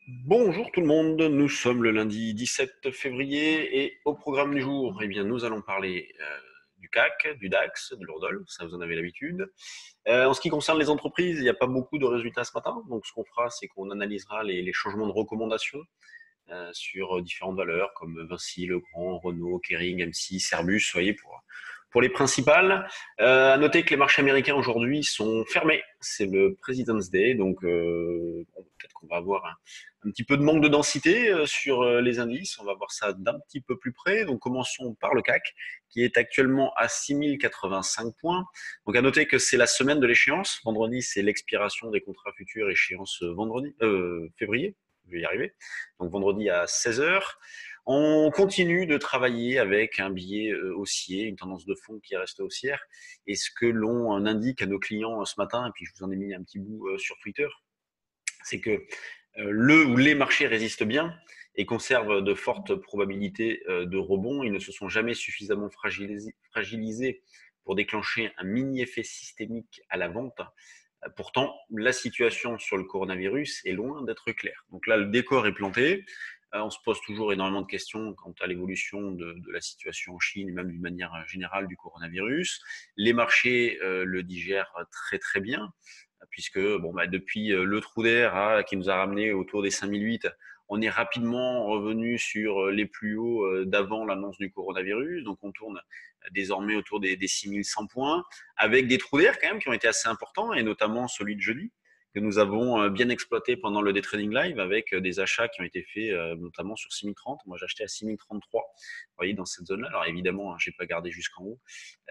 Bonjour tout le monde, nous sommes le lundi 17 février et au programme du jour, eh bien, nous allons parler du CAC, du DAX, de l'Eurodoll, ça vous en avez l'habitude. En ce qui concerne les entreprises, il n'y a pas beaucoup de résultats ce matin, donc ce qu'on fera, c'est qu'on analysera les changements de recommandations sur différentes valeurs comme Vinci, Legrand, Renault, Kering, M6, Airbus, vous voyez, pour les principales. À noter que les marchés américains aujourd'hui sont fermés. C'est le President's Day, donc bon, peut-être qu'on va avoir un petit peu de manque de densité sur les indices. On va voir ça d'un petit peu plus près. Donc commençons par le CAC, qui est actuellement à 6085 points. Donc à noter que c'est la semaine de l'échéance. Vendredi, c'est l'expiration des contrats futurs, échéance février. Je vais y arriver. Donc vendredi à 16 heures. On continue de travailler avec un biais haussier, une tendance de fond qui reste haussière. Et ce que l'on indique à nos clients ce matin, et puis je vous en ai mis un petit bout sur Twitter, c'est que le ou les marchés résistent bien et conservent de fortes probabilités de rebond. Ils ne se sont jamais suffisamment fragilisés pour déclencher un mini-effet systémique à la vente. Pourtant, la situation sur le coronavirus est loin d'être claire. Donc là, le décor est planté. On se pose toujours énormément de questions quant à l'évolution de la situation en Chine et même d'une manière générale du coronavirus. Les marchés le digèrent très très bien puisque bon, bah, depuis le trou d'air qui nous a ramené autour des 5008, on est rapidement revenu sur les plus hauts d'avant l'annonce du coronavirus. Donc on tourne désormais autour des 6100 points, avec des trous d'air quand même qui ont été assez importants, et notamment celui de jeudi, que nous avons bien exploité pendant le Day Trading Live avec des achats qui ont été faits notamment sur 6030. Moi, j'ai acheté à 6033, vous voyez, dans cette zone-là. Alors évidemment, hein, j'ai pas gardé jusqu'en haut.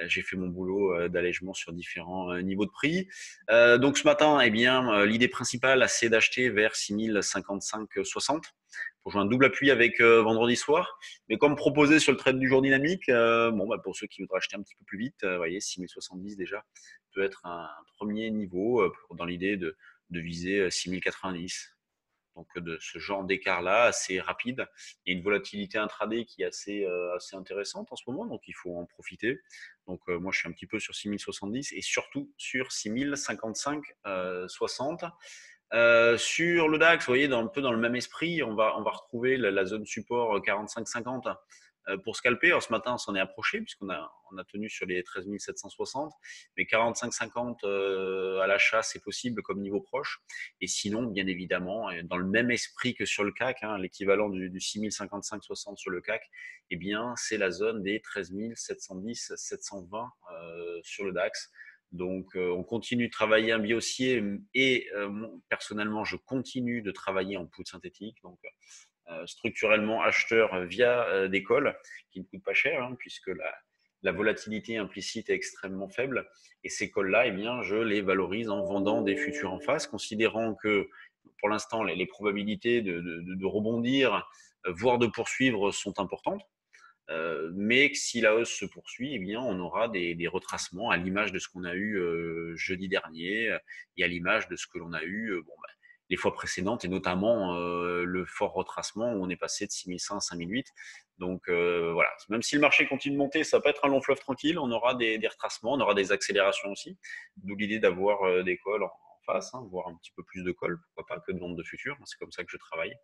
J'ai fait mon boulot d'allègement sur différents niveaux de prix. Donc ce matin, eh bien, l'idée principale, c'est d'acheter vers 6055,60 pour jouer un double appui avec vendredi soir. Mais comme proposé sur le trade du jour dynamique, bon, bah, pour ceux qui voudraient acheter un petit peu plus vite, vous voyez, 6070 déjà peut être un premier niveau dans l'idée de viser 6090. Donc de ce genre d'écart-là, assez rapide. Il y a une volatilité intraday qui est assez intéressante en ce moment, donc il faut en profiter. Donc moi, je suis un petit peu sur 6070 et surtout sur 6055,60. Sur le DAX, vous voyez, un peu dans le même esprit, on va retrouver la zone support 45-50 pour scalper. Alors, ce matin, on s'en est approché puisqu'on a tenu sur les 13 760, mais 45-50 à l'achat, c'est possible comme niveau proche. Et sinon, bien évidemment, dans le même esprit que sur le CAC, hein, l'équivalent du 6055-60 sur le CAC, eh bien, c'est la zone des 13 710-720 sur le DAX. Donc, on continue de travailler un biais haussier et personnellement, je continue de travailler en poudre synthétique. Donc, structurellement acheteur via des calls qui ne coûtent pas cher, hein, puisque la volatilité implicite est extrêmement faible. Et ces calls-là, eh bien, je les valorise en vendant des futurs en face, considérant que pour l'instant, les probabilités de rebondir, voire de poursuivre, sont importantes. Mais que si la hausse se poursuit, eh bien, on aura des retracements à l'image de ce qu'on a eu jeudi dernier et à l'image de ce que l'on a eu bon, bah, les fois précédentes, et notamment le fort retracement où on est passé de 6100 à 5008. Donc voilà, même si le marché continue de monter, ça va pas être un long fleuve tranquille, on aura des retracements, on aura des accélérations aussi, d'où l'idée d'avoir des calls en face, hein, voire un petit peu plus de calls, pourquoi pas, que de vente de futurs, c'est comme ça que je travaille.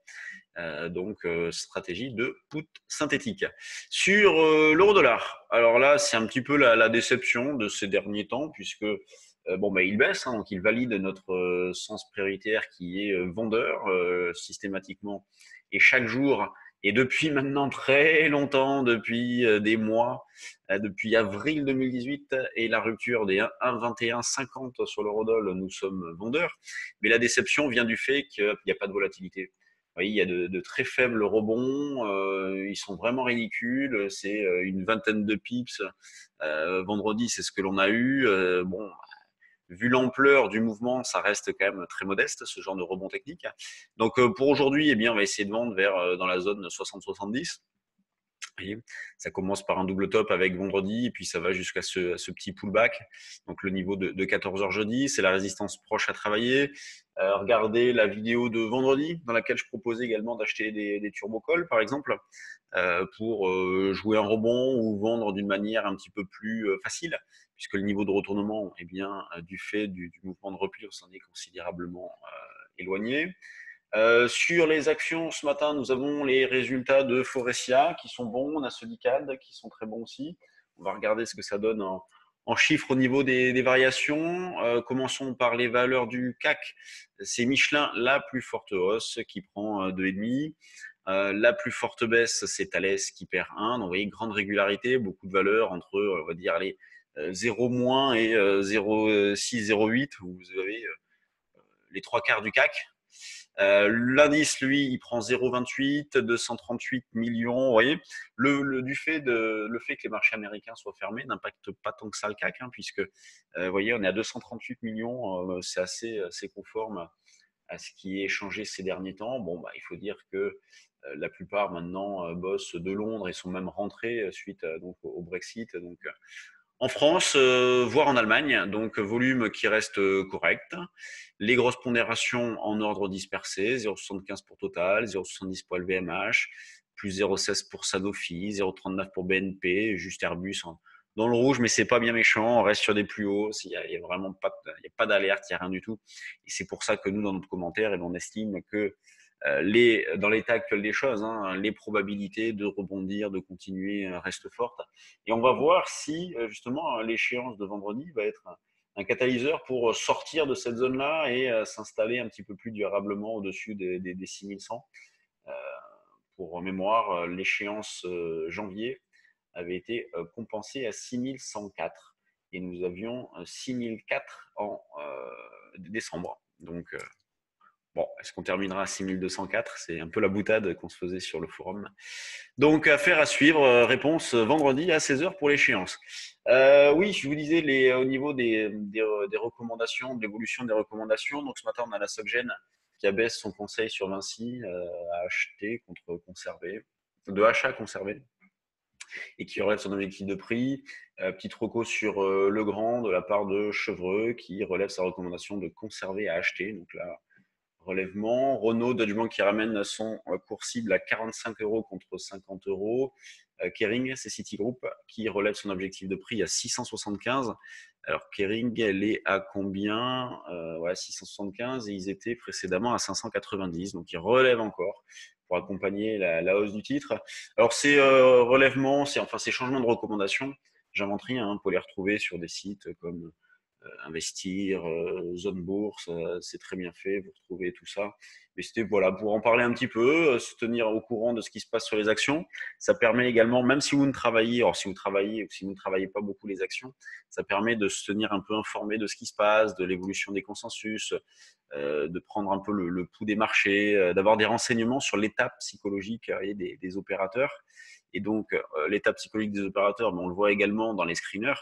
Donc stratégie de put synthétique. Sur l'euro-dollar, alors là, c'est un petit peu la déception de ces derniers temps, puisque bon, bah, il baisse, hein, donc il valide notre sens prioritaire qui est vendeur systématiquement et chaque jour. Et depuis maintenant très longtemps, depuis des mois, depuis avril 2018 et la rupture des 1,2150 sur l'eurodoll, nous sommes vendeurs. Mais la déception vient du fait qu'il n'y a pas de volatilité. Oui, il y a de très faibles rebonds, ils sont vraiment ridicules, c'est une vingtaine de pips. Vendredi, c'est ce que l'on a eu. Bon, vu l'ampleur du mouvement, ça reste quand même très modeste, ce genre de rebond technique. Donc pour aujourd'hui, eh bien, on va essayer de vendre vers dans la zone 60-70. Ça commence par un double top avec vendredi, et puis ça va jusqu'à ce petit pullback. Donc le niveau de 14 heures jeudi, c'est la résistance proche à travailler. Regardez la vidéo de vendredi, dans laquelle je proposais également d'acheter des turbocalls, par exemple, pour jouer un rebond ou vendre d'une manière un petit peu plus facile, puisque le niveau de retournement, eh bien, du fait du mouvement de repli, on s'en est considérablement éloigné. Sur les actions, ce matin, nous avons les résultats de Forestia qui sont bons. On a ceux d'ICAD qui sont très bons aussi. On va regarder ce que ça donne en chiffres au niveau des variations. Commençons par les valeurs du CAC. C'est Michelin, la plus forte hausse qui prend 2,5. La plus forte baisse, c'est Thales qui perd 1. Donc, vous voyez, grande régularité, beaucoup de valeurs entre, on va dire, les 0 moins et 0,6, 0,8. Vous avez les trois quarts du CAC. L'indice, lui, il prend 0,28, 238 millions. Vous voyez, le fait que les marchés américains soient fermés n'impacte pas tant que ça le CAC, hein, puisque, vous voyez, on est à 238 millions. C'est assez conforme à ce qui est échangé ces derniers temps. Bon, bah, il faut dire que la plupart maintenant bossent de Londres et sont même rentrés suite donc au Brexit. Donc, en France, voire en Allemagne, donc volume qui reste correct. Les grosses pondérations en ordre dispersé, 0,75 pour Total, 0,70 pour LVMH, plus 0,16 pour Sanofi, 0,39 pour BNP, juste Airbus dans le rouge, mais c'est pas bien méchant, on reste sur des plus hauts, il y a vraiment pas d'alerte, il n'y a rien du tout. Et c'est pour ça que nous, dans notre commentaire, on estime que dans l'état actuel des choses, hein, les probabilités de rebondir, de continuer restent fortes. Et on va voir si justement l'échéance de vendredi va être un catalyseur pour sortir de cette zone-là et s'installer un petit peu plus durablement au-dessus des 6100. Euh, pour mémoire, l'échéance janvier avait été compensée à 6104 et nous avions 6004 en décembre. Donc, bon, est-ce qu'on terminera à 6204? C'est un peu la boutade qu'on se faisait sur le forum. Donc, affaire à suivre. Réponse vendredi à 16 h pour l'échéance. Oui, je vous disais au niveau des recommandations, de l'évolution des recommandations. Donc, ce matin, on a la Soggen qui abaisse son conseil sur Vinci à acheter contre conserver, de achat conservé, et qui relève son objectif de prix. Petit reco sur Legrand de la part de Chevreux qui relève sa recommandation de conserver à acheter. Donc là, relèvement. Renault, Deutsche Bank qui ramène son cours cible à 45 € contre 50 €. Kering, c'est Citigroup qui relève son objectif de prix à 675. Alors Kering, elle est à combien? Ouais, 675 et ils étaient précédemment à 590. Donc ils relèvent encore pour accompagner la hausse du titre. Alors ces relèvements, ces changements de recommandation, j'invente rien, hein, pour les retrouver sur des sites comme investir, zone bourse, c'est très bien fait, vous retrouvez tout ça. Mais c'était voilà, pour en parler un petit peu, se tenir au courant de ce qui se passe sur les actions. Ça permet également, même si vous ne travaillez, alors si vous travaillez ou si vous ne travaillez pas beaucoup les actions, ça permet de se tenir un peu informé de ce qui se passe, de l'évolution des consensus, de prendre un peu le pouls des marchés, d'avoir des renseignements sur l'état psychologique des opérateurs. Et donc, l'état psychologique des opérateurs, on le voit également dans les screeners,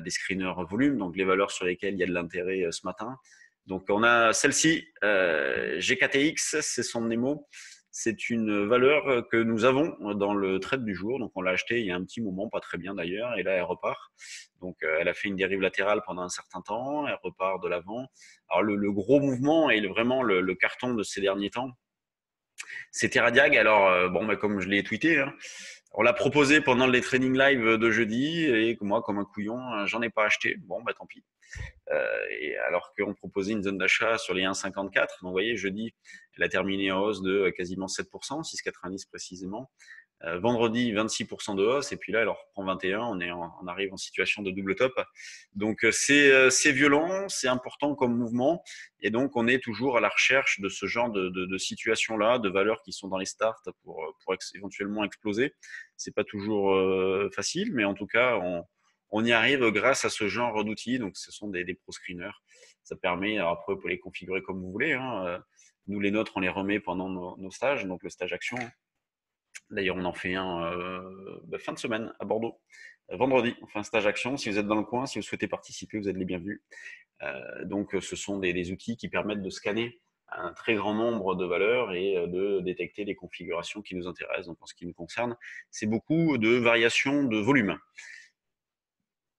des screeners volume, donc les valeurs sur lesquelles il y a de l'intérêt ce matin. Donc on a celle-ci, GKTX, c'est son Nemo. C'est une valeur que nous avons dans le trade du jour. Donc on l'a acheté il y a un petit moment, pas très bien d'ailleurs, et là elle repart. Donc elle a fait une dérive latérale pendant un certain temps, elle repart de l'avant. Alors le gros mouvement et vraiment le carton de ces derniers temps, c'était Radiag. Alors bon, bah, comme je l'ai tweeté, hein, on l'a proposé pendant les training live de jeudi et moi, comme un couillon, j'en ai pas acheté. Bon, bah tant pis. Et alors qu'on proposait une zone d'achat sur les 1,54. Donc, vous voyez, jeudi, elle a terminé en hausse de quasiment 7%, 6,90 précisément. Vendredi, 26% de hausse, et puis là, elle reprend 21, on arrive en situation de double top. Donc c'est violent, c'est important comme mouvement, et donc on est toujours à la recherche de ce genre de situation-là, de valeurs qui sont dans les starts pour éventuellement exploser. C'est pas toujours facile, mais en tout cas, on y arrive grâce à ce genre d'outils. Donc ce sont des pro screeners. Ça permet, alors après, vous pouvez les configurer comme vous voulez, hein. Nous, les nôtres, on les remet pendant nos stages, donc le stage action. D'ailleurs, on en fait un fin de semaine à Bordeaux. Vendredi, on fait un stage action. Si vous êtes dans le coin, si vous souhaitez participer, vous êtes les bienvenus. Donc, ce sont des outils qui permettent de scanner un très grand nombre de valeurs et de détecter les configurations qui nous intéressent. Donc, en ce qui nous concerne, c'est beaucoup de variations de volume.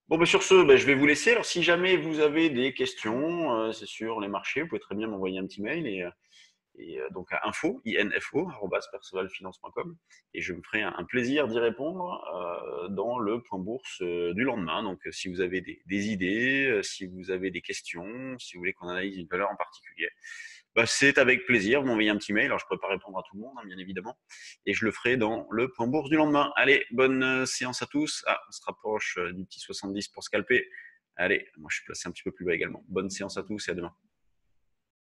Bon, ben sur ce, ben, je vais vous laisser. Alors, si jamais vous avez des questions, c'est sur les marchés, vous pouvez très bien m'envoyer un petit mail et donc à info@percevalfinance.com et je me ferai un plaisir d'y répondre dans le point bourse du lendemain. Donc si vous avez des idées, si vous avez des questions, si vous voulez qu'on analyse une valeur en particulier, Bah, c'est avec plaisir. Vous m'envoyez un petit mail. Alors, je ne pourrais pas répondre à tout le monde, hein, bien évidemment. Et je le ferai dans le point bourse du lendemain. Allez, bonne séance à tous. Ah, on se rapproche du petit 70 pour scalper. Allez, moi, je suis placé un petit peu plus bas également. Bonne séance à tous et à demain.